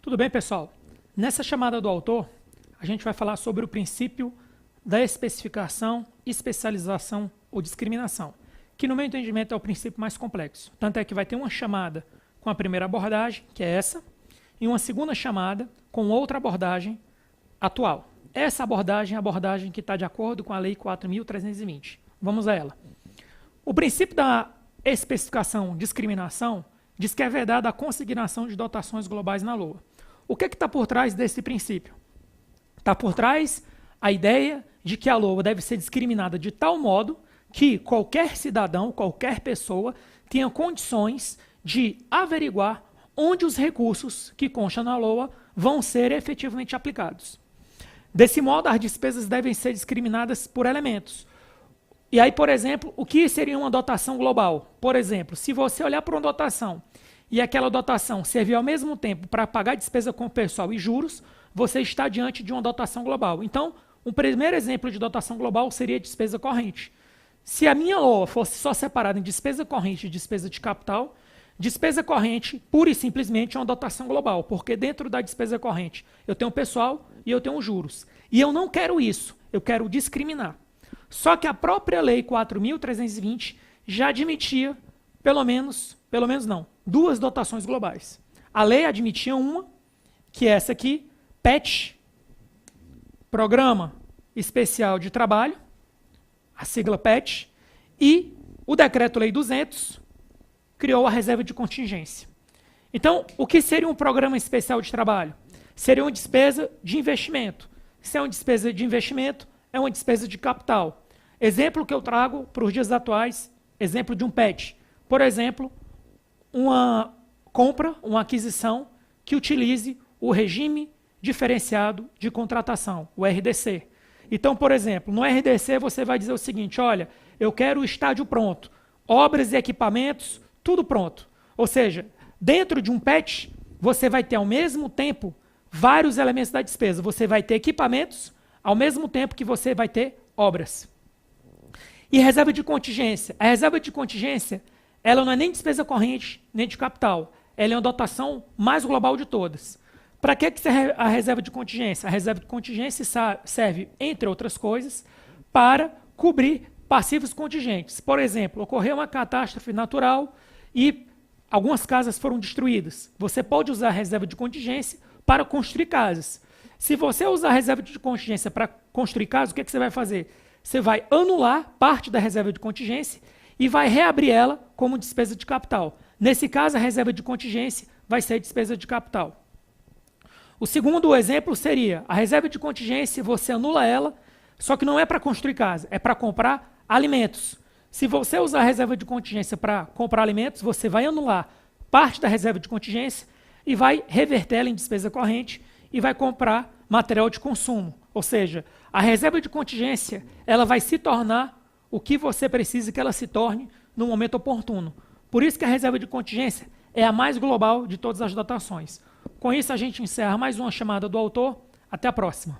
Tudo bem, pessoal? Nessa chamada do autor, a gente vai falar sobre o princípio da especificação, especialização ou discriminação, que no meu entendimento é o princípio mais complexo. Tanto é que vai ter uma chamada com a primeira abordagem, que é essa, e uma segunda chamada com outra abordagem atual. Essa abordagem é a abordagem que está de acordo com a Lei 4.320. Vamos a ela. O princípio da especificação, discriminação, diz que é vedada a consignação de dotações globais na LOA. O que está por trás desse princípio? Está por trás a ideia de que a LOA deve ser discriminada de tal modo que qualquer cidadão, qualquer pessoa, tenha condições de averiguar onde os recursos que constam na LOA vão ser efetivamente aplicados. Desse modo, as despesas devem ser discriminadas por elementos. E aí, por exemplo, o que seria uma dotação global? Por exemplo, se você olhar para uma dotação e aquela dotação servir ao mesmo tempo para pagar despesa com pessoal e juros, você está diante de uma dotação global. Então, um primeiro exemplo de dotação global seria despesa corrente. Se a minha LOA fosse só separada em despesa corrente e despesa de capital, despesa corrente, pura e simplesmente, é uma dotação global, porque dentro da despesa corrente eu tenho pessoal e eu tenho juros. E eu não quero isso, eu quero discriminar. Só que a própria Lei 4.320 já admitia, pelo menos não, duas dotações globais. A lei admitia uma, que é essa aqui, PET, Programa Especial de Trabalho, a sigla PET, e o Decreto-Lei 200 criou a reserva de contingência. Então, o que seria um Programa Especial de Trabalho? Seria uma despesa de investimento. Se é uma despesa de investimento, é uma despesa de capital. Exemplo que eu trago para os dias atuais, exemplo de um PET. Por exemplo, uma compra, uma aquisição que utilize o regime diferenciado de contratação, o RDC. Então, por exemplo, no RDC você vai dizer o seguinte, olha, eu quero o estádio pronto, obras e equipamentos, tudo pronto. Ou seja, dentro de um PET, você vai ter ao mesmo tempo vários elementos da despesa. Você vai ter equipamentos, ao mesmo tempo que você vai ter obras. E reserva de contingência. A reserva de contingência, ela não é nem despesa corrente, nem de capital. Ela é uma dotação mais global de todas. Para que serve a reserva de contingência? A reserva de contingência serve, entre outras coisas, para cobrir passivos contingentes. Por exemplo, ocorreu uma catástrofe natural e algumas casas foram destruídas. Você pode usar a reserva de contingência para construir casas. Se você usar a reserva de contingência para construir casas, o que você vai fazer? Você vai anular parte da reserva de contingência e vai reabrir ela como despesa de capital. Nesse caso, a reserva de contingência vai ser despesa de capital. O segundo exemplo seria a reserva de contingência, você anula ela, só que não é para construir casa, é para comprar alimentos. Se você usar a reserva de contingência para comprar alimentos, você vai anular parte da reserva de contingência e vai reverter ela em despesa corrente e vai comprar material de consumo. Ou seja, a reserva de contingência ela vai se tornar o que você precisa que ela se torne no momento oportuno. Por isso que a reserva de contingência é a mais global de todas as dotações. Com isso, a gente encerra mais uma chamada do autor. Até a próxima.